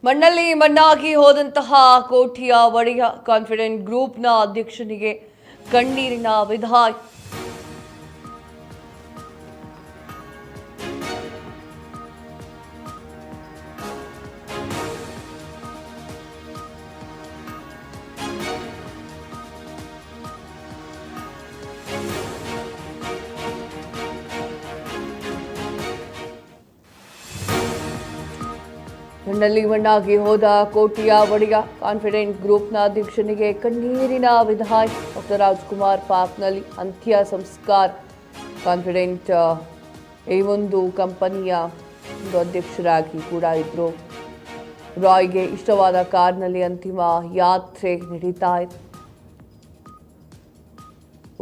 ಮಣ್ಣಲ್ಲಿ ಮಣ್ಣಾಗಿ ಹೋದಂತಹ ಕೋಠಿಯ ಒಡೆಯ ಕಾನ್ಫಿಡೆಂಟ್ ಗ್ರೂಪ್ನ ಅಧ್ಯಕ್ಷನಿಗೆ ಕಣ್ಣೀರಿನ ವಿದಾಯ. ಮಣ್ಣಲ್ಲಿ ಮಣ್ಣಾಗಿ ಹೋದ ಕೋಟಿಯ ಒಡೆಯ ಕಾನ್ಫಿಡೆಂಟ್ ಗ್ರೂಪ್ನ ಅಧ್ಯಕ್ಷನಿಗೆ ಕಣ್ಣೀರಿನ ವಿದಾಯ. ಡಾಕ್ಟರ್ ರಾಜ್ಕುಮಾರ್ ಪಾರ್ಕ್ನಲ್ಲಿ ಅಂತ್ಯ ಸಂಸ್ಕಾರ. ಕಾನ್ಫಿಡೆಂಟ್ ಈ ಒಂದು ಕಂಪನಿಯ ಒಂದು ಅಧ್ಯಕ್ಷರಾಗಿ ಕೂಡ ಇದ್ರು. ರಾಯ್ಗೆ ಇಷ್ಟವಾದ ಕಾರ್ನಲ್ಲಿ ಅಂತಿಮ ಯಾತ್ರೆ ನಡೀತಾ ಇದೆ.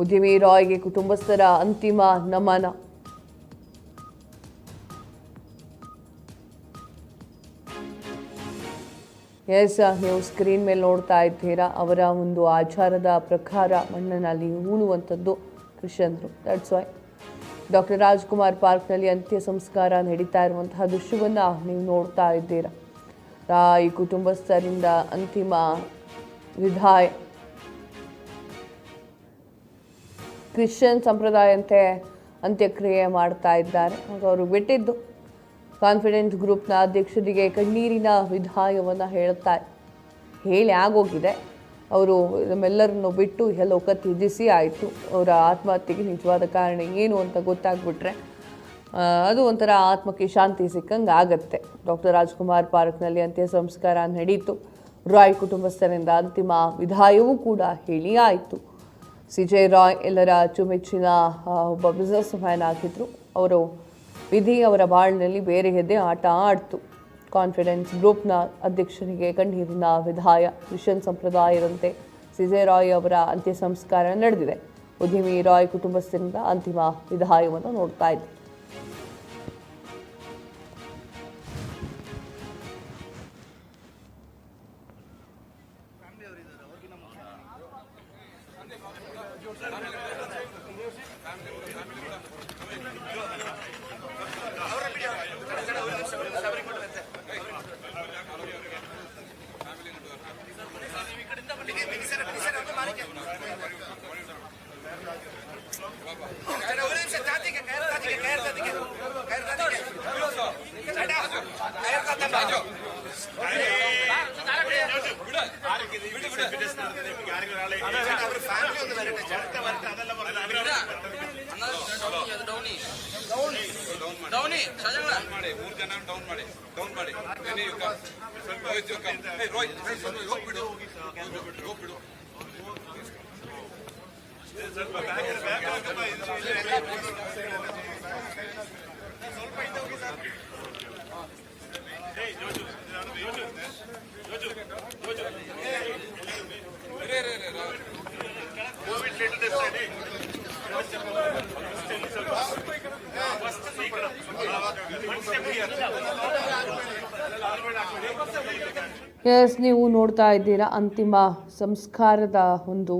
ಉದ್ಯಮಿ ರಾಯ್ಗೆ ಕುಟುಂಬಸ್ಥರ ಅಂತಿಮ ನಮನ. ಎಸ್, ನೀವು ಸ್ಕ್ರೀನ್ ಮೇಲೆ ನೋಡ್ತಾ ಇದ್ದೀರಾ. ಅವರ ಒಂದು ಆಚಾರದ ಪ್ರಕಾರ ಮಣ್ಣಿನಲ್ಲಿ ಹೂಳುವಂಥದ್ದು ಕ್ರಿಶ್ಚಿಯನ್ರು. ದಟ್ಸ್ ವೈ ಡಾಕ್ಟರ್ ರಾಜ್ಕುಮಾರ್ ಪಾರ್ಕ್ನಲ್ಲಿ ಅಂತ್ಯ ಸಂಸ್ಕಾರ ನಡೀತಾ ಇರುವಂತಹ ದೃಶ್ಯವನ್ನು ನೀವು ನೋಡ್ತಾ ಇದ್ದೀರಾ. ಈ ಕುಟುಂಬಸ್ಥರಿಂದ ಅಂತಿಮ ವಿದಾಯ. ಕ್ರಿಶ್ಚಿಯನ್ ಸಂಪ್ರದಾಯಂತೆ ಅಂತ್ಯಕ್ರಿಯೆ ಮಾಡ್ತಾ ಇದ್ದಾರೆ. ಅವರು ಬಿಟ್ಟಿದ್ದು ಕಾನ್ಫಿಡೆಂಟ್ ಗ್ರೂಪ್ನ ಅಧ್ಯಕ್ಷರಿಗೆ ಕಣ್ಣೀರಿನ ವಿದಾಯವನ್ನು ಹೇಳಿ ಆಗೋಗಿದೆ. ಅವರು ನಮ್ಮೆಲ್ಲರನ್ನು ಬಿಟ್ಟು ಲೋಕ ತ್ಯಜಿಸಿ ಆಯಿತು. ಅವರ ಆತ್ಮಹತ್ಯೆಗೆ ನಿಜವಾದ ಕಾರಣ ಏನು ಅಂತ ಗೊತ್ತಾಗ್ಬಿಟ್ರೆ ಅದು ಒಂಥರ ಆತ್ಮಕ್ಕೆ ಶಾಂತಿ ಸಿಕ್ಕಂಗೆ ಆಗತ್ತೆ. ಡಾಕ್ಟರ್ ರಾಜ್ಕುಮಾರ್ ಪಾರ್ಕ್ನಲ್ಲಿ ಅಂತ್ಯ ಸಂಸ್ಕಾರ ನಡೀತು. ರಾಯ್ ಕುಟುಂಬಸ್ಥರಿಂದ ಅಂತಿಮ ವಿದಾಯವೂ ಕೂಡ ಹೇಳಿ ಆಯಿತು. CJ ರಾಯ್ ಎಲ್ಲರ ಅಚ್ಚುಮೆಚ್ಚಿನ ಒಬ್ಬ ಬಿಸ್ನೆಸ್ ಮ್ಯಾನ್ ಆಗಿದ್ದರು. ಅವರು ವಿಧಿ ಅವರ ಬಾಳಿನಲ್ಲಿ ಬೇರೆ ಹೆದ್ದೆ ಆಟ ಆಡ್ತು. ಕಾನ್ಫಿಡೆನ್ಸ್ ಗ್ರೂಪ್ನ ಅಧ್ಯಕ್ಷನಿಗೆ ಕಣ್ಣೀರಿನ ವಿದಾಯ. ಕ್ರಿಶ್ಚಿಯನ್ ಸಂಪ್ರದಾಯದಂತೆ CJ ರಾಯ್ ಅವರ ಅಂತ್ಯ ಸಂಸ್ಕಾರ ನಡೆದಿದೆ. ಉದ್ಯಮಿ ರಾಯ್ ಕುಟುಂಬಸ್ಥರಿಂದ ಅಂತಿಮ ವಿದಾಯವನ್ನು ನೋಡ್ತಾ ಇದ್ದೆ. ಎಸ್, ನೀವು ನೋಡ್ತಾ ಇದ್ದೀರಾ. ಅಂತಿಮ ಸಂಸ್ಕಾರದ ಒಂದು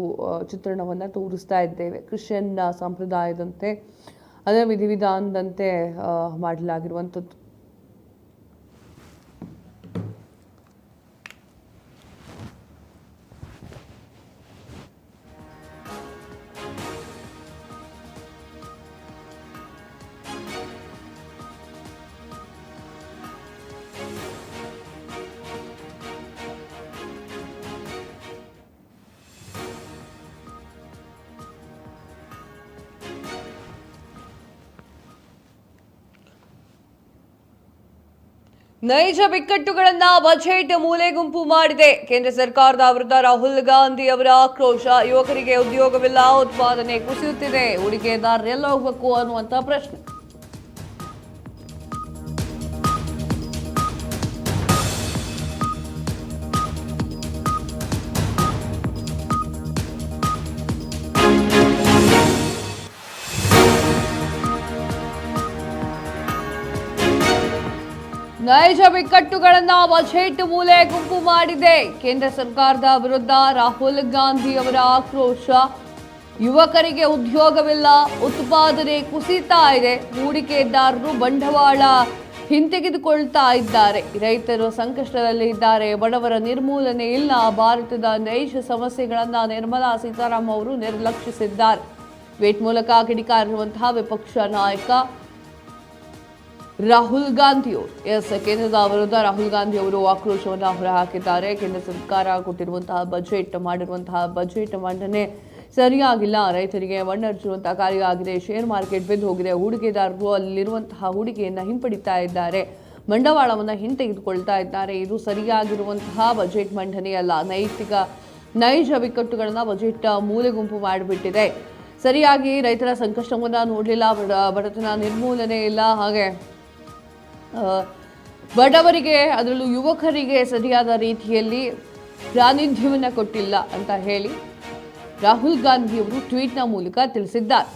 ಚಿತ್ರಣವನ್ನು ತೋರಿಸ್ತಾ ಇದ್ದೇವೆ. ಕ್ರಿಶ್ಚಿಯನ್ ಸಂಪ್ರದಾಯದಂತೆ ಅದರ ವಿಧಿವಿಧಾನದಂತೆ ಮಾಡಲಾಗಿರುವಂಥದ್ದು. ನೈಜ ಬಿಕ್ಕಟ್ಟುಗಳನ್ನ ಬಜೆಟ್ ಮೂಲೆಗುಂಪು ಮಾಡಿದೆ. ಕೇಂದ್ರ ಸರ್ಕಾರದ ವಿರುದ್ಧ ರಾಹುಲ್ ಗಾಂಧಿ ಅವರ ಆಕ್ರೋಶ. ಯುವಕರಿಗೆ ಉದ್ಯೋಗವಿಲ್ಲ, ಉತ್ಪಾದನೆ ಕುಸಿಯುತ್ತಿದೆ, ಹೂಡಿಕೆದಾರರೆಲ್ಲ ಹೋಗಬೇಕು ಅನ್ನುವಂಥ ಪ್ರಶ್ನೆ. ನೈಜ ಬಿಕ್ಕಟ್ಟುಗಳನ್ನ ಬಜೆಟ್ ಮೂಲೆ ಗುಂಪು ಮಾಡಿದೆ. ಕೇಂದ್ರ ಸರ್ಕಾರದ ವಿರುದ್ಧ ರಾಹುಲ್ ಗಾಂಧಿ ಅವರ ಆಕ್ರೋಶ. ಯುವಕರಿಗೆ ಉದ್ಯೋಗವಿಲ್ಲ, ಉತ್ಪಾದನೆ ಕುಸಿತಾ ಇದೆ, ಹೂಡಿಕೆದಾರರು ಬಂಡವಾಳ ಹಿಂತೆಗೆದುಕೊಳ್ತಾ ಇದ್ದಾರೆ. ರೈತರು ಸಂಕಷ್ಟದಲ್ಲಿ ಇದ್ದಾರೆ, ಬಡವರ ನಿರ್ಮೂಲನೆ ಇಲ್ಲ, ಭಾರತದ ನೈಜ ಸಮಸ್ಯೆಗಳನ್ನ ನಿರ್ಮಲಾ ಸೀತಾರಾಮನ್ ಅವರು ನಿರ್ಲಕ್ಷಿಸಿದ್ದಾರೆ. ಟ್ವೀಟ್ ಮೂಲಕ ಕಿಡಿಕಾರಿರುವಂತಹ ವಿಪಕ್ಷ ನಾಯಕ ರಾಹುಲ್ ಗಾಂಧಿ ಅವರು ಕೇಂದ್ರದ ವಿರುದ್ಧ ರಾಹುಲ್ ಗಾಂಧಿ ಅವರು ಆಕ್ರೋಶವನ್ನು ಹೊರಹಾಕಿದ್ದಾರೆ. ಕೇಂದ್ರ ಸರ್ಕಾರ ಕೊಟ್ಟಿರುವಂತಹ ಮಾಡಿರುವಂತಹ ಬಜೆಟ್ ಮಂಡನೆ ಸರಿಯಾಗಿಲ್ಲ, ರೈತರಿಗೆ ಮಣ್ಣರ್ಚುವಂತಹ ಕಾರ್ಯ ಆಗಿದೆ, ಶೇರ್ ಮಾರ್ಕೆಟ್ ಬಿದ್ದು ಹೋಗಿದೆ, ಹೂಡಿಕೆದಾರರು ಅಲ್ಲಿರುವಂತಹ ಹೂಡಿಕೆಯನ್ನು ಹಿಂಪಡಿತಾ ಇದ್ದಾರೆ, ಬಂಡವಾಳವನ್ನು ಹಿಂತೆಗೆದುಕೊಳ್ತಾ ಇದ್ದಾರೆ. ಇದು ಸರಿಯಾಗಿರುವಂತಹ ಬಜೆಟ್ ಮಂಡನೆಯಲ್ಲ. ನೈಜ ಬಿಕ್ಕಟ್ಟುಗಳನ್ನ ಬಜೆಟ್ ಮೂಲೆಗುಂಪು ಮಾಡಿಬಿಟ್ಟಿದೆ. ಸರಿಯಾಗಿ ರೈತರ ಸಂಕಷ್ಟವನ್ನು ನೋಡಲಿಲ್ಲ, ಬಡತನ ನಿರ್ಮೂಲನೆ ಇಲ್ಲ, ಹಾಗೆ ಬಡವರಿಗೆ ಅದರಲ್ಲೂ ಯುವಕರಿಗೆ ಸರಿಯಾದ ರೀತಿಯಲ್ಲಿ ಪ್ರಾತಿನಿಧ್ಯವನ್ನು ಕೊಟ್ಟಿಲ್ಲ ಅಂತ ಹೇಳಿ ರಾಹುಲ್ ಗಾಂಧಿ ಅವರು ಟ್ವೀಟ್ನ ಮೂಲಕ ತಿಳಿಸಿದ್ದಾರೆ.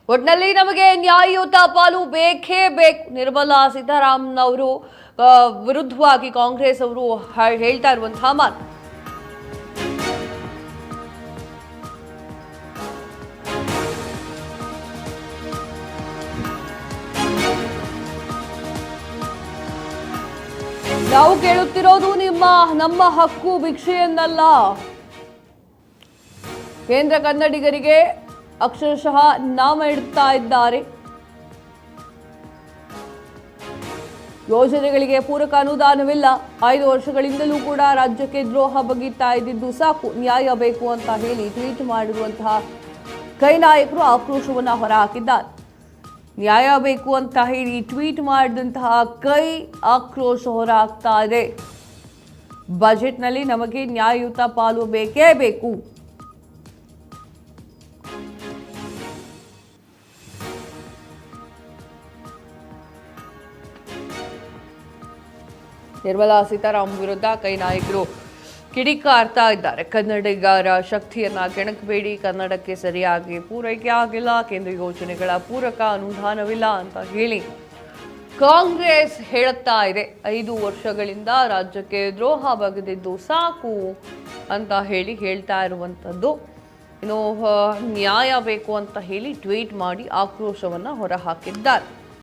ಒಟ್ನಲ್ಲಿ ನಮಗೆ ನ್ಯಾಯಯುತ ಪಾಲು ಬೇಕೇ ಬೇಕು. ನಿರ್ಮಲಾ ಸೀತಾರಾಮನ್ ಅವರು ವಿರುದ್ಧವಾಗಿ ಕಾಂಗ್ರೆಸ್ ಅವರು ಹೇಳ್ತಾ ಇರುವಂತಹ ಮಾತು. ನಾವು ಕೇಳುತ್ತಿರೋದು ನಮ್ಮ ಹಕ್ಕು ಭಿಕ್ಷೆಯನ್ನಲ್ಲ. ಕೇಂದ್ರ ಕನ್ನಡಿಗರಿಗೆ ಅಕ್ಷರಶಃ ನಾಮ ಇಡ್ತಾ ಇದ್ದಾರೆ. ಯೋಜನೆಗಳಿಗೆ ಪೂರಕ ಅನುದಾನವಿಲ್ಲ. 5 ವರ್ಷಗಳಿಂದಲೂ ಕೂಡ ರಾಜ್ಯಕ್ಕೆ ದ್ರೋಹ ಬಗೆಯುತ್ತಾ ಇದ್ದಿದ್ದು ಸಾಕು, ನ್ಯಾಯ ಬೇಕು ಅಂತ ಹೇಳಿ ಟ್ವೀಟ್ ಮಾಡಿರುವಂತಹ ಕೈ ನಾಯಕರು ಆಕ್ರೋಶವನ್ನು ಹೊರಹಾಕಿದ್ದಾರೆ. ನ್ಯಾಯ ಬೇಕು ಅಂತ ಹೇಳಿ ಟ್ವೀಟ್ ಮಾಡಿದಂತಹ ಕೈ ಆಕ್ರೋಶ ಹೊರಹಾಕ್ತಾ ಇದೆ. ಬಜೆಟ್ನಲ್ಲಿ ನಮಗೆ ನ್ಯಾಯಯುತ ಪಾಲು ಬೇಕೇ ಬೇಕು. ನಿರ್ಮಲಾ ಸೀತಾರಾಮನ್ ವಿರುದ್ಧ ಕೈ ನಾಯಕರು ಕಿಡಿಕಾರ್ತಾ ಇದ್ದಾರೆ. ಕನ್ನಡಿಗರ ಶಕ್ತಿಯನ್ನ ಕೆಣಕಬೇಡಿ, ಕನ್ನಡಕ್ಕೆ ಸರಿಯಾಗಿ ಪೂರೈಕೆ ಆಗಿಲ್ಲ, ಕೇಂದ್ರ ಯೋಜನೆಗಳ ಪೂರಕ ಅನುದಾನವಿಲ್ಲ ಅಂತ ಹೇಳಿ ಕಾಂಗ್ರೆಸ್ ಹೇಳುತ್ತಾ ಇದೆ. 5 ವರ್ಷಗಳಿಂದ ರಾಜ್ಯಕ್ಕೆ ದ್ರೋಹ ಬಗೆದಿದ್ದು ಸಾಕು ಅಂತ ಹೇಳ್ತಾ ಇರುವಂಥದ್ದು. ಇನ್ನು ನ್ಯಾಯ ಬೇಕು ಅಂತ ಹೇಳಿ ಟ್ವೀಟ್ ಮಾಡಿ ಆಕ್ರೋಶವನ್ನು ಹೊರಹಾಕಿದ್ದಾರೆ.